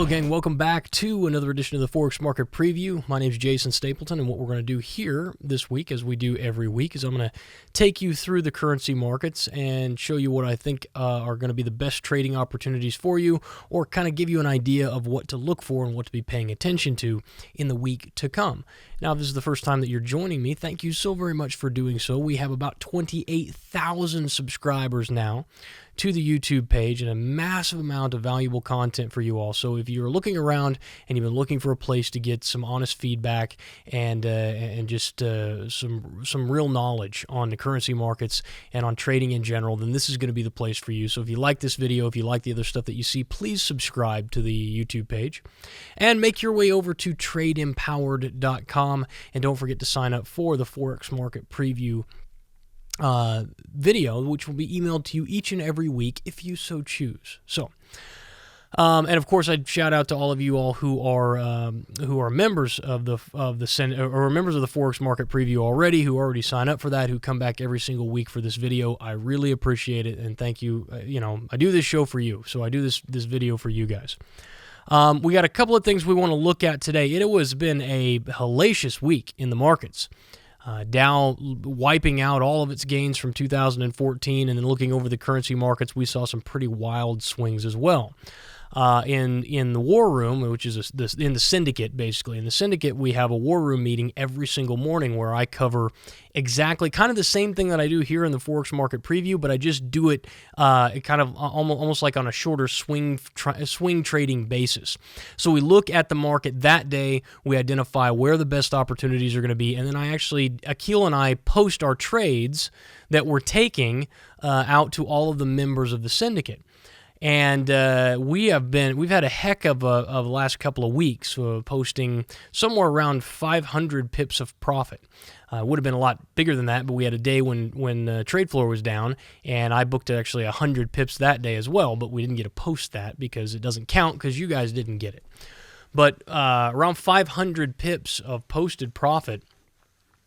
Hello, gang. Welcome back to another edition of the Forex Market Preview. My name is Jason Stapleton, and what we're going to do here this week, as we do every week, is I'm going to take you through the currency markets and show you what I think are going to be the best trading opportunities for you, or kind of give you an idea of what to look for and what to be paying attention to in the week to come. Now, if this is the first time that you're joining me, thank you so very much for doing so. We have about 28,000 subscribers now to the YouTube page and a massive amount of valuable content for you all. So if you're looking around and you've been looking for a place to get some honest feedback and just some real knowledge on the currency markets and on trading in general, then this is going to be the place for you. So if you like this video, if you like the other stuff that you see, please subscribe to the YouTube page and make your way over to tradeempowered.com, and don't forget to sign up for the Forex Market Preview video, which will be emailed to you each and every week if you so choose. So, and of course, I'd shout out to all of you all who are members of the Senate, or members of the Forex Market Preview already, who already sign up for that, who come back every single week for this video. I really appreciate it, and thank you. I do this show for you, so I do this video for you guys. We got a couple of things we want to look at today. It has been a hellacious week in the markets. Dow wiping out all of its gains from 2014, and then looking over the currency markets, we saw some pretty wild swings as well. In the war room, which is in the syndicate, basically. In the syndicate, we have a war room meeting every single morning where I cover exactly kind of the same thing that I do here in the Forex Market Preview, but I just do it kind of almost like on a shorter swing trading basis. So we look at the market that day, we identify where the best opportunities are going to be, and then Akil and I post our trades that we're taking out to all of the members of the syndicate. And we've had a heck of a last couple of weeks, posting somewhere around 500 pips of profit. It would have been a lot bigger than that, but we had a day when trade floor was down, and I booked actually 100 pips that day as well, but we didn't get to post that because it doesn't count because you guys didn't get it. But around 500 pips of posted profit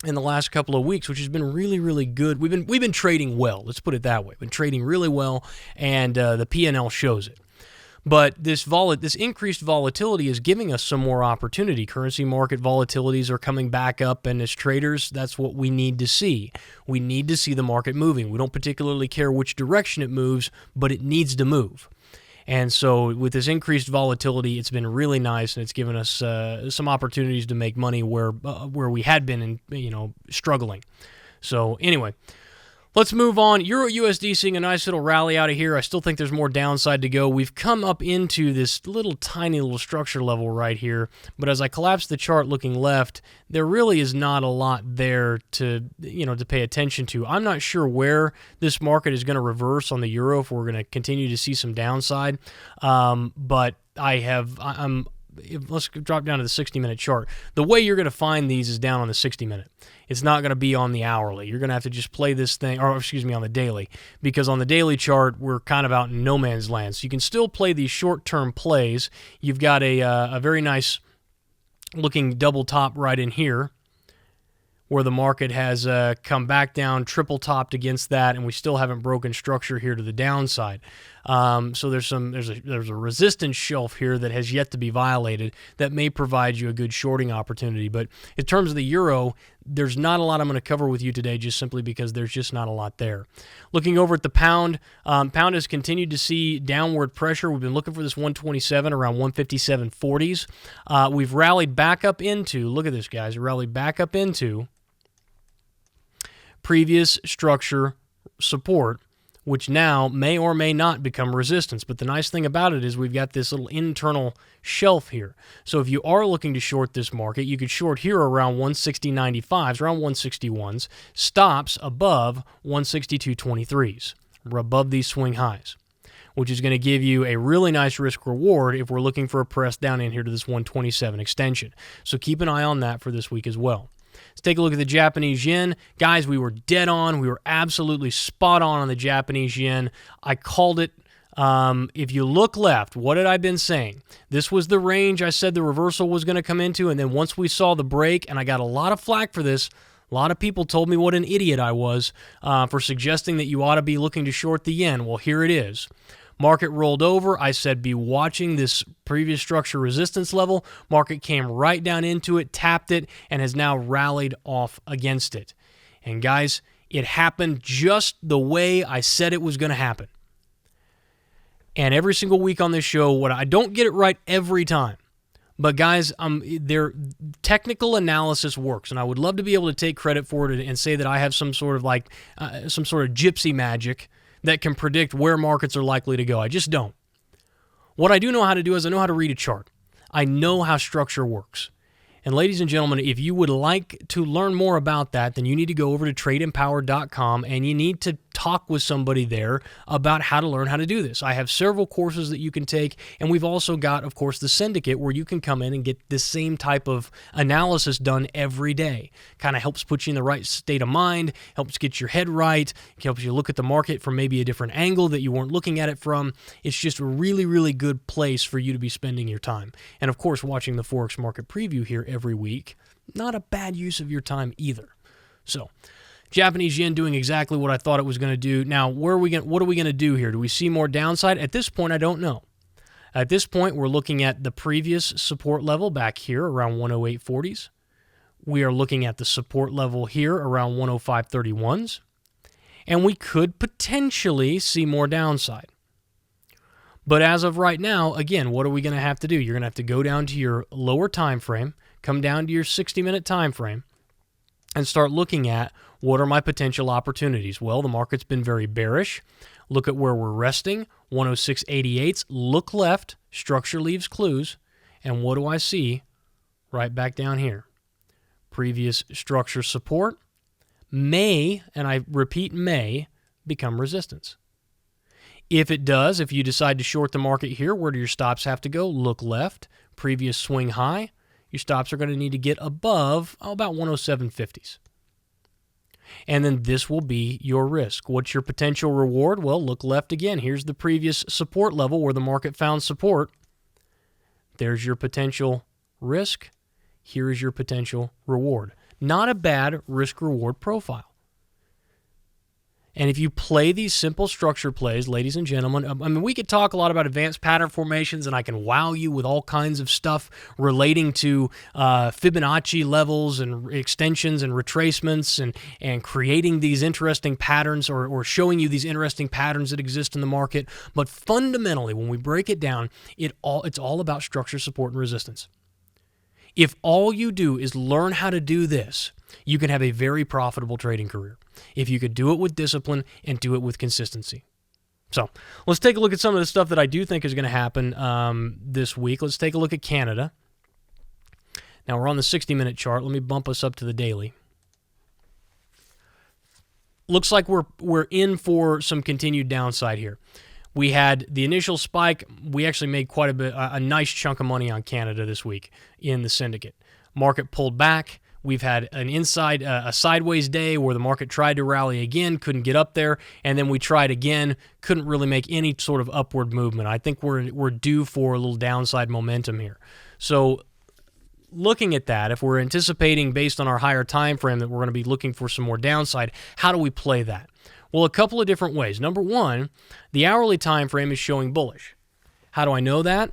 in the last couple of weeks, which has been really, really good. We've been trading well. Let's put it that way. Been trading really well, and the P&L shows it. But this increased volatility is giving us some more opportunity. Currency market volatilities are coming back up, and as traders, that's what we need to see. We need to see the market moving. We don't particularly care which direction it moves, but it needs to move. And so with this increased volatility, it's been really nice, and it's given us some opportunities to make money where we had been struggling. So anyway, let's move on. Euro USD seeing a nice little rally out of here. I still think there's more downside to go. We've come up into this tiny little structure level right here, but as I collapse the chart looking left, there really is not a lot there to pay attention to. I'm not sure where this market is going to reverse on the euro, if we're going to continue to see some downside, but let's drop down to the 60-minute chart. The way you're going to find these is down on the 60-minute. It's not going to be on the hourly. You're going to have to just play this thing, on the daily, because on the daily chart, we're kind of out in no man's land. So you can still play these short-term plays. You've got a very nice looking double top right in here, where the market has come back down, triple topped against that, and we still haven't broken structure here to the downside. So there's a resistance shelf here that has yet to be violated that may provide you a good shorting opportunity. But in terms of the euro, there's not a lot I'm going to cover with you today, just simply because there's just not a lot there. Looking over at the pound, pound has continued to see downward pressure. We've been looking for this 127 around 157.40s. We've rallied back up into, look at this, guys, rallied back up into previous structure support, which now may or may not become resistance. But the nice thing about it is we've got this little internal shelf here. So if you are looking to short this market, you could short here around 160.95s, around 161s, stops above 162.23s. We're above these swing highs, which is going to give you a really nice risk reward if we're looking for a press down in here to this 127 extension. So keep an eye on that for this week as well. Let's take a look at the Japanese yen. Guys, we were dead on. We were absolutely spot on the Japanese yen. I called it. If you look left, what had I been saying? This was the range I said the reversal was going to come into, and then once we saw the break, and I got a lot of flack for this, a lot of people told me what an idiot I was for suggesting that you ought to be looking to short the yen. Well, here it is. Market rolled over. I said be watching this previous structure resistance level. Market came right down into it, tapped it, and has now rallied off against it. And guys, it happened just the way I said it was going to happen. And every single week on this show, I don't get it right every time. But guys, their technical analysis works, and I would love to be able to take credit for it and say that I have some sort of gypsy magic that can predict where markets are likely to go. I just don't. What I do know how to do is I know how to read a chart. I know how structure works. And ladies and gentlemen, if you would like to learn more about that, then you need to go over to tradeempowered.com and you need to talk with somebody there about how to learn how to do this. I have several courses that you can take, and we've also got, of course, the syndicate where you can come in and get the same type of analysis done every day. Kind of helps put you in the right state of mind, helps get your head right, helps you look at the market from maybe a different angle that you weren't looking at it from. It's just a really, really good place for you to be spending your time. And of course, watching the Forex market preview here every week, not a bad use of your time either. So, Japanese yen doing exactly what I thought it was going to do. Now, what are we going to do here? Do we see more downside? At this point, I don't know. At this point, we're looking at the previous support level back here around 108.40s. We are looking at the support level here around 105.31s. And we could potentially see more downside. But as of right now, again, what are we going to have to do? You're going to have to go down to your lower time frame, come down to your 60-minute time frame, and start looking at what are my potential opportunities. Well, the market's been very bearish. Look at where we're resting, 106.88s. Look left, structure leaves clues, and what do I see right back down here? Previous structure support may, and I repeat may, become resistance. If it does, if you decide to short the market here, where do your stops have to go? Look left, previous swing high. Your stops are going to need to get above about 107.50s. And then this will be your risk. What's your potential reward? Well, look left again. Here's the previous support level where the market found support. There's your potential risk. Here is your potential reward. Not a bad risk-reward profile. And if you play these simple structure plays, ladies and gentlemen, I mean, we could talk a lot about advanced pattern formations, and I can wow you with all kinds of stuff relating to Fibonacci levels and extensions and retracements and creating these interesting patterns or showing you these interesting patterns that exist in the market. But fundamentally, when we break it down, it's all about structure, support, and resistance. If all you do is learn how to do this, you can have a very profitable trading career if you could do it with discipline and do it with consistency. So let's take a look at some of the stuff that I do think is going to happen this week. Let's take a look at Canada. Now we're on the 60-minute chart. Let me bump us up to the daily. Looks like we're in for some continued downside here. We had the initial spike. We actually made quite a nice chunk of money on Canada this week in the syndicate. Market pulled back. We've had a sideways day where the market tried to rally again, couldn't get up there, and then we tried again, couldn't really make any sort of upward movement. I think we're due for a little downside momentum here. So looking at that, if we're anticipating based on our higher time frame that we're going to be looking for some more downside, how do we play that? Well, a couple of different ways. Number one, the hourly time frame is showing bullish. How do I know that?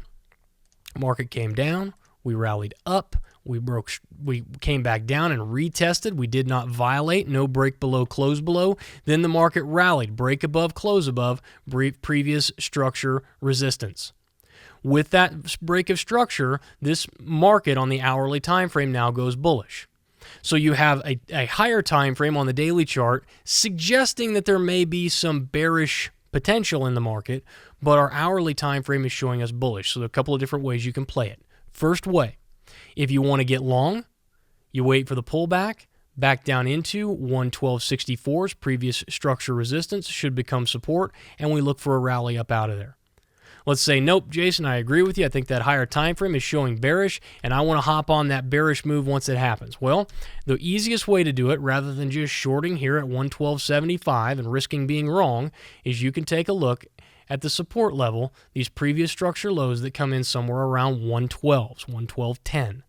Market came down, we rallied up, we came back down and retested. We did not violate, no break below, close below. Then the market rallied, break above, close above, previous structure resistance. With that break of structure, this market on the hourly time frame now goes bullish. So you have a higher time frame on the daily chart suggesting that there may be some bearish potential in the market, but our hourly time frame is showing us bullish. So there are a couple of different ways you can play it. First way, if you want to get long, you wait for the pullback, back down into 112.64's previous structure resistance should become support, and we look for a rally up out of there. Let's say, nope, Jason, I agree with you. I think that higher time frame is showing bearish, and I want to hop on that bearish move once it happens. Well, the easiest way to do it, rather than just shorting here at 112.75 and risking being wrong, is you can take a look at the support level, these previous structure lows that come in somewhere around 112s, 112.10.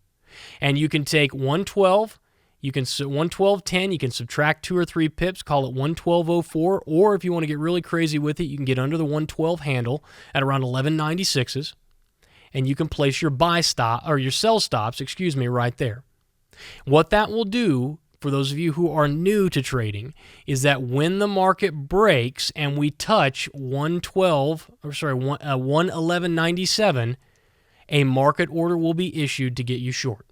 And you can take 112, You can 112.10. You can subtract 2 or 3 pips, call it 112.04. Or if you want to get really crazy with it, you can get under the 112 handle at around 11.96s, and you can place your buy stop or your sell stops, right there. What that will do for those of you who are new to trading is that when the market breaks and we touch 111.97, a market order will be issued to get you short.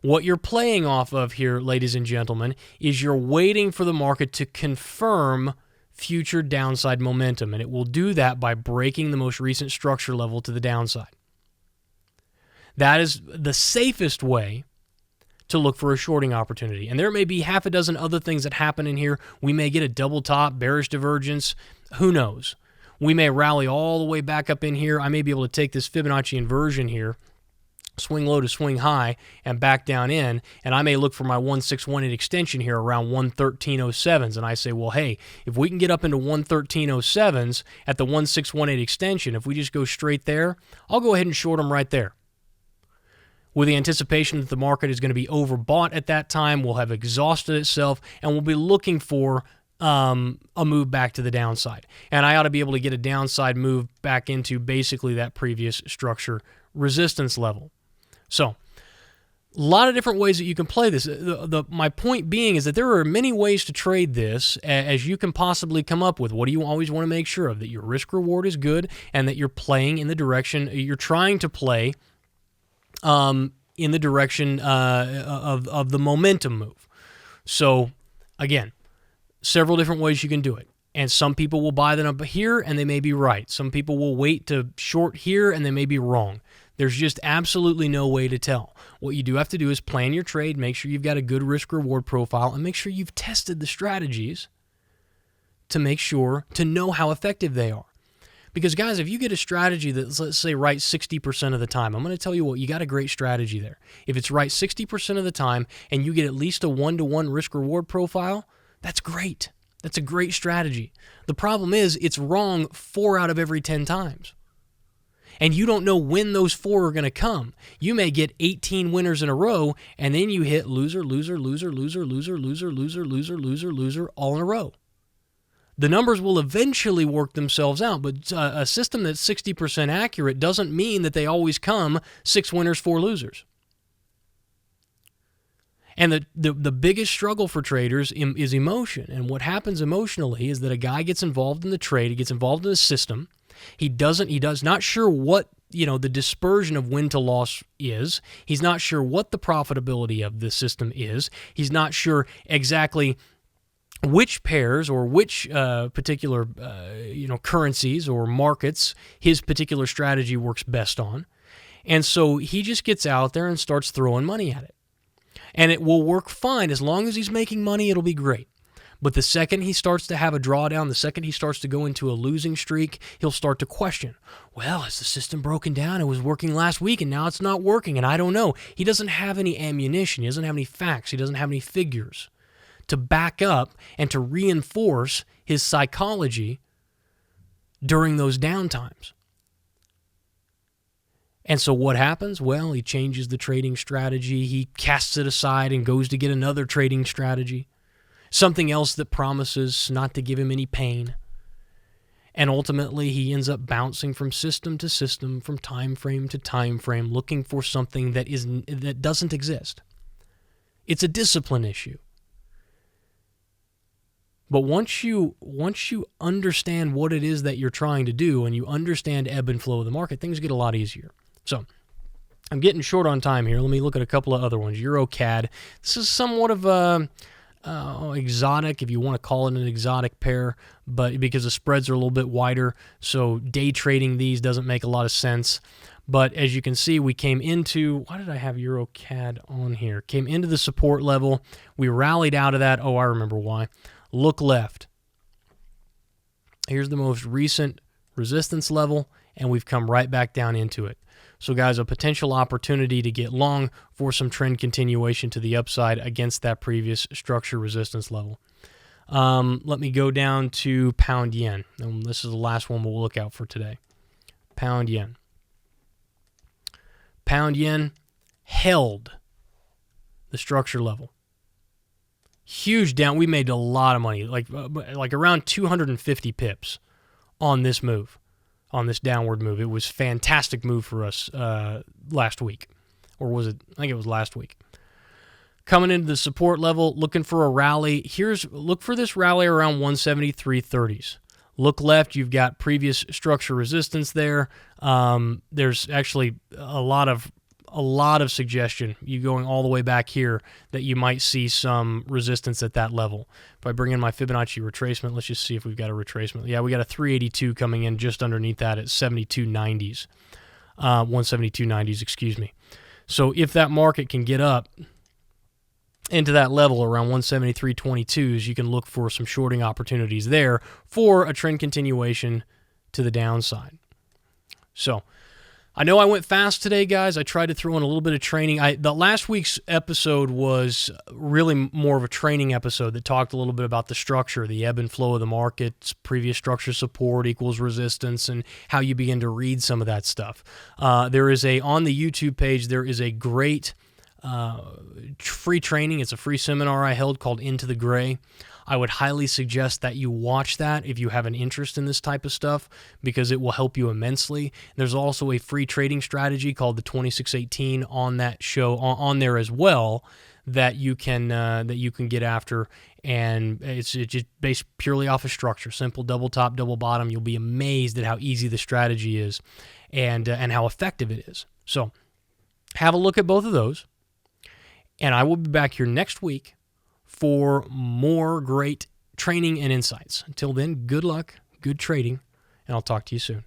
What you're playing off of here, ladies and gentlemen, is you're waiting for the market to confirm future downside momentum, and it will do that by breaking the most recent structure level to the downside. That is the safest way to look for a shorting opportunity. And there may be half a dozen other things that happen in here. We may get a double top, bearish divergence. Who knows? We may rally all the way back up in here. I may be able to take this Fibonacci inversion here, swing low to swing high, and back down in, and I may look for my 1618 extension here around 113.07s, and I say, well, hey, if we can get up into 113.07s at the 1618 extension, if we just go straight there, I'll go ahead and short them right there. With the anticipation that the market is going to be overbought at that time, will have exhausted itself, and we'll be looking for a move back to the downside. And I ought to be able to get a downside move back into basically that previous structure resistance level. So, a lot of different ways that you can play this. My point being is that there are many ways to trade this as you can possibly come up with. What do you always want to make sure of? That your risk reward is good and that you're playing in the direction, you're trying to play in the direction of the momentum move. So, again, several different ways you can do it. And some people will buy them up here and they may be right. Some people will wait to short here and they may be wrong. There's just absolutely no way to tell. What you do have to do is plan your trade, make sure you've got a good risk-reward profile, and make sure you've tested the strategies to make sure to know how effective they are. Because, guys, if you get a strategy that's, let's say, right 60% of the time, I'm going to tell you what, you got a great strategy there. If it's right 60% of the time and you get at least a 1-to-1 risk-reward profile, that's great. That's a great strategy. The problem is it's wrong 4 out of every 10 times. And you don't know when those 4 are going to come. You may get 18 winners in a row, and then you hit loser, loser, loser, loser, loser, loser, loser, loser, loser, loser, all in a row. The numbers will eventually work themselves out, but a system that's 60% accurate doesn't mean that they always come 6 winners, 4 losers. And the biggest struggle for traders is emotion. And what happens emotionally is that a guy gets involved in the trade, he gets involved in the system. He does not sure what, the dispersion of win to loss is. He's not sure what the profitability of the system is. He's not sure exactly which pairs or which particular currencies or markets his particular strategy works best on. And so he just gets out there and starts throwing money at it. And it will work fine. As long as he's making money, it'll be great. But the second he starts to have a drawdown, the second he starts to go into a losing streak, he'll start to question, well, is the system broken down? It was working last week and now it's not working and I don't know. He doesn't have any ammunition. He doesn't have any facts. He doesn't have any figures to back up and to reinforce his psychology during those downtimes. And so what happens? Well, he changes the trading strategy. He casts it aside and goes to get another trading strategy. Something else that promises not to give him any pain. And ultimately, he ends up bouncing from system to system, from time frame to time frame, looking for something that doesn't exist. It's a discipline issue. But once you understand what it is that you're trying to do and you understand ebb and flow of the market, things get a lot easier. So, I'm getting short on time here. Let me look at a couple of other ones. EuroCAD. This is somewhat of a exotic, if you want to call it an exotic pair, but because the spreads are a little bit wider, so day trading these doesn't make a lot of sense. But as you can see, we came into, why did I have EuroCAD on here? Came into the support level. We rallied out of that. Oh, I remember why. Look left. Here's the most recent resistance level, and we've come right back down into it. So, guys, a potential opportunity to get long for some trend continuation to the upside against that previous structure resistance level. Let me go down to pound yen. And this is the last one we'll look out for today. Pound yen. Pound yen held the structure level. Huge down. We made a lot of money, like around 250 pips on this move, on this downward move. It was a fantastic move for us last week. Or was it? I think it was last week. Coming into the support level, looking for a rally. Look for this rally around 173.30s. Look left, you've got previous structure resistance there. There's actually a lot of suggestion, you going all the way back here, that you might see some resistance at that level. If I bring in my Fibonacci retracement, let's just see if we've got a retracement. Yeah, we got a 382 coming in just underneath that at 72.90s. 172.90s, excuse me. So if that market can get up into that level around 173.22s, you can look for some shorting opportunities there for a trend continuation to the downside. So I know I went fast today, guys. I tried to throw in a little bit of training. The last week's episode was really more of a training episode that talked a little bit about the structure, the ebb and flow of the markets, previous structure support equals resistance, and how you begin to read some of that stuff. On the YouTube page, there is a great free training. It's a free seminar I held called Into the Gray. I would highly suggest that you watch that if you have an interest in this type of stuff, because it will help you immensely. There's also a free trading strategy called the 2618 on that show, on there as well, that you can get after, and it's just based purely off of structure, simple double top, double bottom. You'll be amazed at how easy the strategy is, and how effective it is. So have a look at both of those. And I will be back here next week for more great training and insights. Until then, good luck, good trading, and I'll talk to you soon.